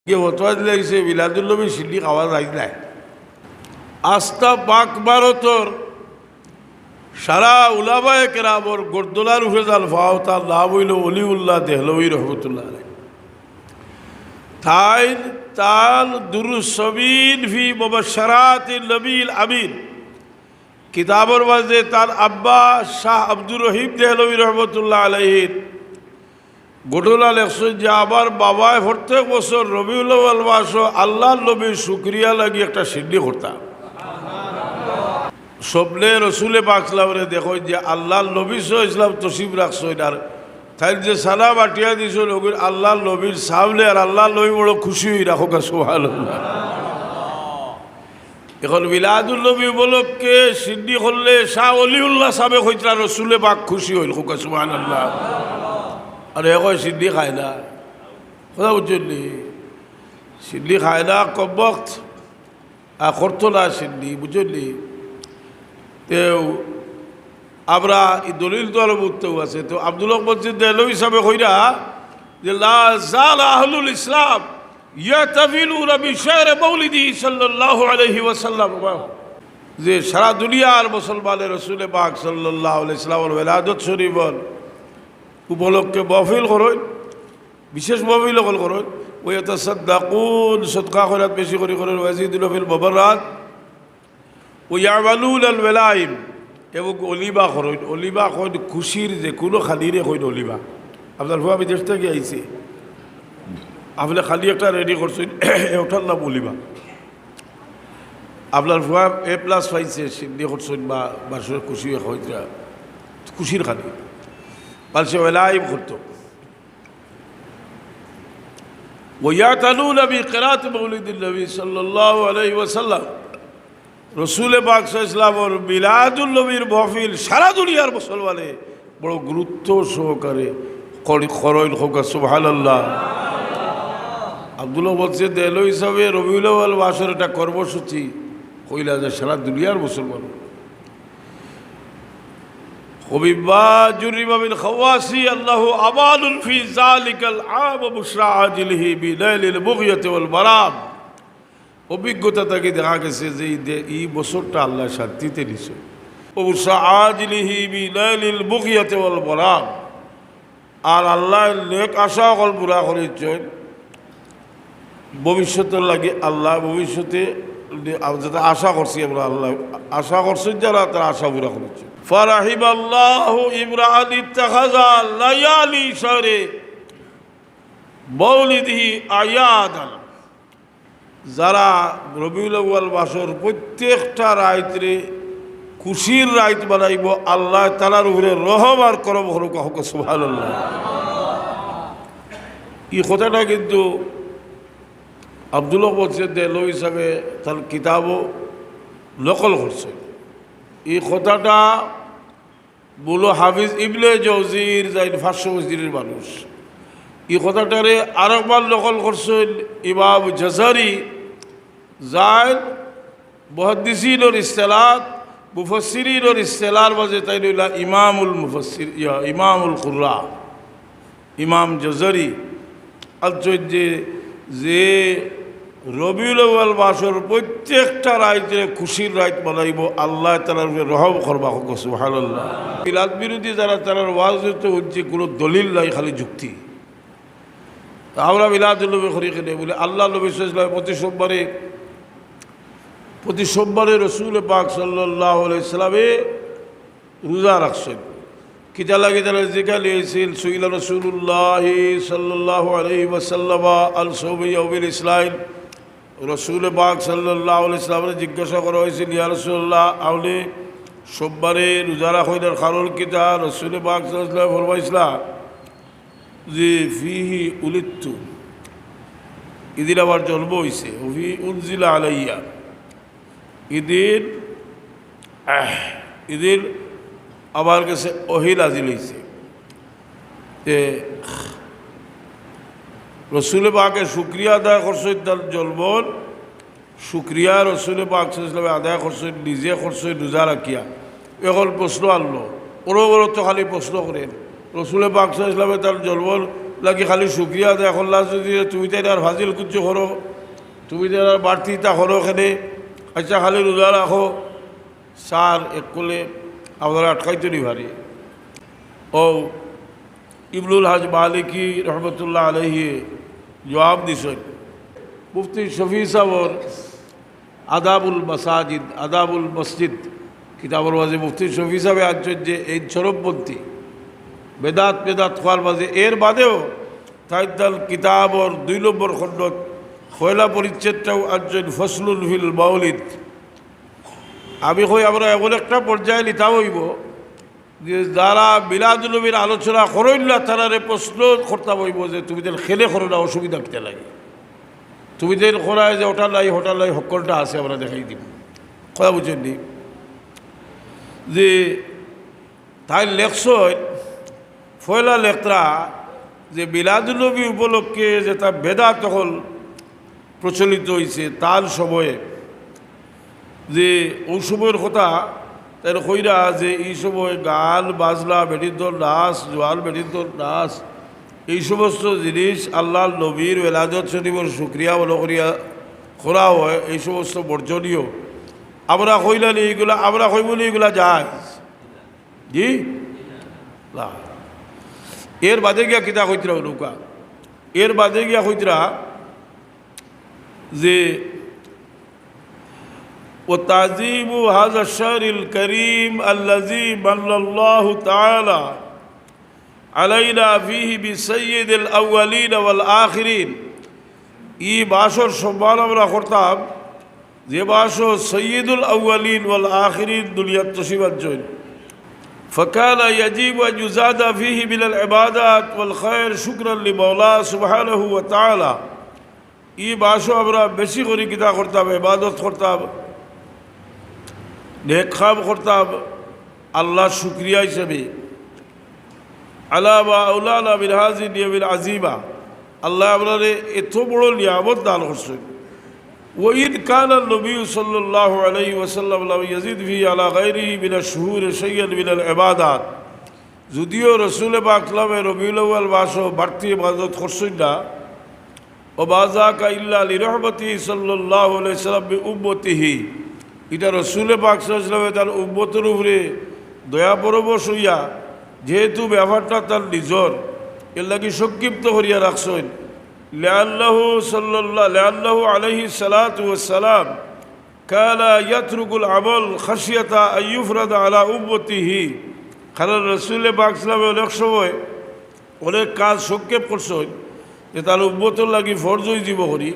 ये फतवा दिले से मिलादुल्नबी सिद्दीक খাওয়া যায় না। আস্থা পাক ভারতর সারা উলামায়ে কেরামর গর্দনার উপরে জাল ফাও তার নাম হইল অলিউল্লাহ দেহলভী রহমতুল্লাহ আলাইহি। তার দুরুস সবিন ফি মুবাশশারাতিন নবীল আমিন কিতাবর মাঝে তার আব্বা শাহ আব্দুর রহিম দেহলভী রহমতুল্লাহ আলাইহি ঘটনা লেখছেন যে আমার বাবায় প্রত্যেক বছর রবিউল আউয়াল মাস আল্লাহর নবীর শুকরিয়া লাগি একটা সিদ্ধি করতাম। স্বপ্নে রসুলে পাক সাল্লাল্লাহু দেখো যে আল্লাহর নবী ইসলাম তসিব রাখছেন আর তাই যে সালা বাটিয়া দিছ আল্লাহর নবীর সামনে আর আল্লাহর নবী বড় খুশি হয়ে রাখো সুবহানাল্লাহ। এখন মিলাদুল নবী উপলক্ষে সিদ্ধি করলে শাহ অলিউল্লাহ সাহেব হইতরা রসুলে পাক খুশি হইল সুবহানাল্লাহ। আর এখন সিদ্ধি খায় না, কথা বুঝলি? সিদ্ধি খায় না কম বক্ত আর করতো না সিদ্ধি, বুঝলি? তেও আমরা এই দলিল তো আরো বুঝতেও আছে। তো আব্দুল হক মসজিদ দেহলভী হিসাবে কইরা যে লা যালা আহলুল ইসলাম ইয়াতাফিলুনা বিশার মাউলিদি সাল্লাল্লাহু আলাইহি ওয়াসাল্লাম, যে সারা দুনিয়ার মুসলমানের রাসূল পাক সাল্লাল্লাহু আলাইহি ওয়াসাল্লামের ওলাদত শরীফর উপলক্ষে মহফিল করেন, বিশেষ মহফিল করেন। ওই ইয়াতাসাদ্দাকুন সদকা খয়রাত বেশি করে করেন, ওয়াজিদুল ফিল মুবাররাত ও ইয়ামালুন আল ওয়ালাইম, এবং অলিবা করেন। অলিবা কইন খুশির যে কোনো খালিরে কইন অলিবা। আপনার ফুয়া বিদেশ থেকে আইছে, আপনি খালি একটা রেডি করছেন, ওটার নাম অলিবা। আপনার ফুয়া A+ পাইছে, সিদ্ধি করছেন বা বাসর খুশি হইতা খুশির খালি পালসে ওয়ালাইম করতো। ওয়ায়াতালুনা বিকিরাত মাউলিদিন নবী সাল্লাল্লাহু আলাইহি ওয়াসাল্লাম, রসুল পাক সাল্লাল্লাহু মিলাদুল নবীর মাহফিল সারা দুনিয়ার মুসলমানে বড় গুরুত্ব সহকারে করেন হোক সুবহানাল্লাহ। আব্দুল্লাহ বলছে দেহলভী হিসাবে রবিউল আউয়াল মাসের একটা কর্মসূচি কইলা যে সারা দুনিয়ার মুসলমান ومما جرب من خواصي الله أمان في ذلك العام بشرى عاجله بنيل البغية والبرام। অভিজ্ঞতা থেকে দেখা গেছে যে এই বছরটা আল্লাহ শান্তিতে নিছে। বুশরা আজলিহি বিনাইলিল বুগিয়াতি ওয়াল বারাম, আর আল্লাহ নেক আশা কল পুরা করেছেন ভবিষ্যতের লাগে। আল্লাহ ভবিষ্যতে যেটা আশা করছি আমরা, আল্লাহ আশা করছেন যারা তারা আশা পুরা করেছে। ফারাহিবাল্লাহু ইমরান ইত্তাখাযা লায়ালি শাহরে মাউলিদিহি আয়াদান, যারা রবিউল আউয়াল মাসের প্রত্যেকটা রাইতে খুশির রাইত বানাইব, আল্লাহ তাআলার উপরে রহম আর করম হরক হোক সুবহানাল্লাহ। এই কথাটা কিন্তু আব্দুল হক মসজিদ দেহলভী হিসাবে তার কিতাবও নকল করছে। এই কথাটা বলো হাফিজ ইবনে জওজির যাইন 500 মসজিদের মানুষ। এই কথাটারে আরেকবার নকল করছেন ইমাম জাজারি যাইন মুহাদ্দিসিনের ইসতিলাহত মুফাসসিরিনের ইসতিলাহর মাঝে তাই হইলা ইমামুল মুফাসসির ইমামুল কুররা ইমাম জাজারি। যে রবিউল আউয়াল মাসের প্রত্যেকটা রাইতে খুশির রাইত বানাইব, আল্লাহ তাআলার উপরে রহম করবা হোক সুবহানাল্লাহ। মিলাদ বিরোধী যারা তারার ওয়াজতে হচ্ছে কোনো দলিল নাই, খালি যুক্তি। আমরা মিলাদুল নবী করি কেন বলে আল্লাহ নবী সাল্লাল্লাহু আলাইহি প্রতি সোমবারে রসুল পাক সাল্লাল্লাহু আলাইহি সাল্লামে রোজা রাখছেন। কিতা লাগে তারা যেখানে এসেছিল সুইলা রাসূলুল্লাহ সাল্লাল্লাহু আলাইহি ওয়াসাল্লাম আল সাওমি ইয়াউমিল ইসলাম, রসুল পাক সাল্লাল্লাহু আলাইহি সাল্লামকে জিজ্ঞাসা করা হয়েছিল ইয়া রাসূলুল্লাহ আপনি সোমবারে রোজা রাখেন কারণ কিতা? রসুল পাক সাল্লাল্লাহু আলাইহি ওয়াসাল্লাম ফরমাইছিলা যে ফিহি উলিদতু, এদিন আমার জন্ম হয়েছে। ফি উনজিলা আলাইয়া, এদিন আমার কাছে ওহী নাযিল হয়েছে। রসুল পাকের শুকরিয়া আদায় করছেন, তার জন্মর শুকরিয়া রসুল পাক সাল্লাল্লাহু আলাইহি ওয়াসাল্লাম আদায় করছেন, নিজে করছেন রোজা রাখিয়া। এখন প্রশ্ন আনলো, ওরও তো খালি প্রশ্ন করেন রসুল পাক সাল্লাল্লাহু আলাইহি ওয়াসাল্লাম তার জন্মর লাগি খালি শুক্রিয়া দেয় করলা যদি তুমি তাই আর ফাজিল কুচ্ছ করো, তুমি তাই আর বাড়তিটা করো এখানে, আচ্ছা খালি রোজা রাখো, সার এক করলে আপনারা আটকাইতে নি ভারি। ও ইবনুল হজ মালিকি রহমতুল্লাহ আলহি জবাব দিছেন মুফতি শফি সাহর আদাবুল মাসাজিদ আদাবুল মসজিদ কিতাবর মাঝে মুফতি শফি সাহেব আনছেন যে এই চরমপন্থী বেদাত খোয়ার মাঝে এর বাদেও তাইতাল কিতাবর 2 নম্বর খণ্ডত খয়লা পরিচ্ছেদটাও আনছেন ফসলুল ফিল মাউলিদ। আমি কই আমরা এমন একটা পর্যায়ে নিতা হইব যে যারা মিলাদুন্নবীর আলোচনা করেন না তারারে প্রশ্ন করতে হইব যে তুমি যেন খেলে করো না, অসুবিধা কিতে লাগে, তুমি যেন করায় যে ওটা নাই হকলটা আছে আমরা দেখাই দিব। কথা বুঝেননি যে তাই লেখছ ফয়লা লেখরা যে মিলাদুন্নবী উপলক্ষে যে তার বেদাত তখন প্রচলিত হয়েছে তার সময়ে, যে ওই সময়ের কথা তাই কইরা যে এই সময় গান বাজনা বেটির নাচ জোয়াল বেটির নাচ এই সমস্ত জিনিস আল্লাহ নবীর ওলাদত শরীফের শুক্রিয়া বলো করিয়া করা হয়, এই সমস্ত বর্জনীয়। আমরা কইলানি এইগুলা, আমরা কই বলি এগুলা যায় জি না। এর বাদে গিয়া কিতা কইতরা নৌকা, এর বাদে গিয়া কইতরা যে وتعظيم هذا الشهر الكريم الذي من الله تعالى علينا فيه بسيد الأولين والآخرين এই বাসর সম্মান আমরা করতাম যে বাসর সৈয়দুল আউয়ালিন ওয়াল আখিরিন দুনিয়ার তসিবার জন্য। فكان يجب أن يزاد فيه من العبادات والخير شكرا لمولاه سبحانه وتعالى। এই বাসর আমরা বেশি করে কিতা করতাম, ইবাদত করতাম, নেক কাম করতাম আল্লাহর শুকরিয়া হিসেবে। আলা বা আউলানা মিন হাযিহি নিয়ামিল আযীমা, আল্লাহ আপনারে এত বড় নিয়ামত দান করছেন। ওয়াইদ কানা নবী সাল্লাল্লাহু আলাইহি ওয়াসাল্লাম লা ইয়াজিদ ফি আলা গায়রিহি মিন আশ-শুহুর শাইয়ান মিন আল-ইবাদাত, যদিও রাসূল পাক সাল্লাল্লাহু রবিউল আউয়াল মাসও বাড়তি ইবাদত করছেন না। ও বাযাকা ইল্লা লিরহমাতিহি সাল্লাল্লাহু আলাইহি ওয়াসাল্লাম বি উম্মতিহি, এটা রাসূল পাক সাল্লাল্লাহু আলাইহি ওয়াসাল্লাম তার উম্মতের উপরে দয়া পরবশ হইয়া যেহেতু ব্যাপারটা তার নিজর এর লাগি সংক্ষিপ্ত করিয়া রাখছেন। লিআন্নাহু আলাইহি সালাতু ওয়াসসালাম কানা ইয়াতরুকুল আমল খাশিয়াতা আন ইউফরাদা আলা উম্মতিহি, কারণ রাসূল পাক সাল্লাল্লাহু আলাইহি ওয়াসাল্লাম অনেক সময় অনেক কাজ সংক্ষেপ করছেন যে তার উম্মতের লাগি ফরজ হয়ে যাব করি,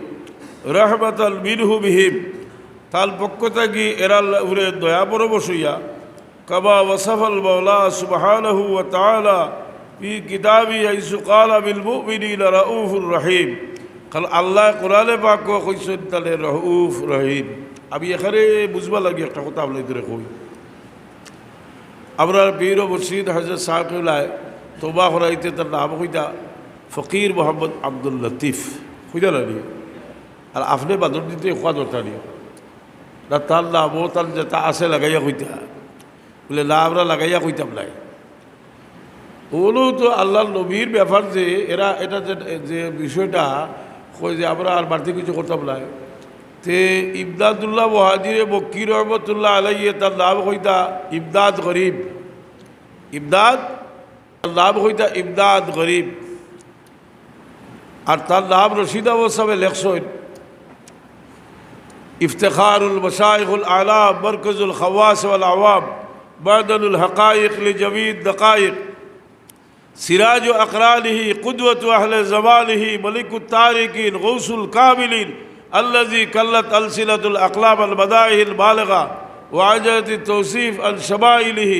রাহমাতাল মিনহু বিহিম, তার পক্ষ থেকে এরা উপরে দয়া পরবশ হইয়া। কামা ওয়াসাফাল মাওলা সুবহানাহু ওয়া তাআলা ফি কিতাবি হাইসু ক্বালা বিল মুমিনিনা রাউফুর রহিম, কারণ আল্লাহ কোরআনে পাক কইছেন তাহলে রাউফ রহিম। আমি এখানে বুঝবা লাগি একটা কথা আপনাদের ধরে কই, আমরা পীর ও মুর্শিদ হযরত সাকিউলায় তওবা করাইতে তার নাম কইতা ফকির মোহাম্মদ আব্দুল লতিফ কইতা লাগি, আর আপনি বাদর দিতে খোয়া দরকার নেই না, তার নাম ও তার যেটা আছে লাগাইয়া কইতা বলে না আমরা লাগাইয়া কইতাম নাই। ওগুলো তো আল্লাহর নবীর ব্যাপার যে এরা এটা যে বিষয়টা কই যে আমরা আর বাড়তি কিছু করতাম নাই। তে ইমদাদুল্লাহ মুহাজিরে মক্কি রহমতুল্লাহ আলাইহি তার নাম কইতা ইমদাদ গরিব, ইমদাদ নাম কইতা ইমদাদ গরিব, আর তার নাম রশিদ আহমদ সাহেব লেখছেন ইফতেখারুল মশাইখুল আলাম মরকজুল খাওয়াস ওয়াল আওয়াম বাদলুল হকাইক লিজমিদ দকাইক সিরাজ আকরানিহি কুদওয়াত আহলে জামানিহি মালিকুত তারিকিন গৌসুল কামিলিন الذي كلت ألسنة الأقلام المدائح البالغة وعجلت التوصيف عن شمائله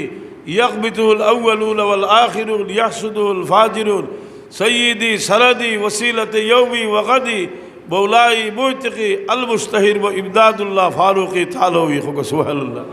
يغبطه الأولون والآخرون يحسده الفاجرون سيدي سندي وسيلة يومي وغدي مولاي موتقي المستهير وإمداد الله فاروقي تعالوي سبحان الله.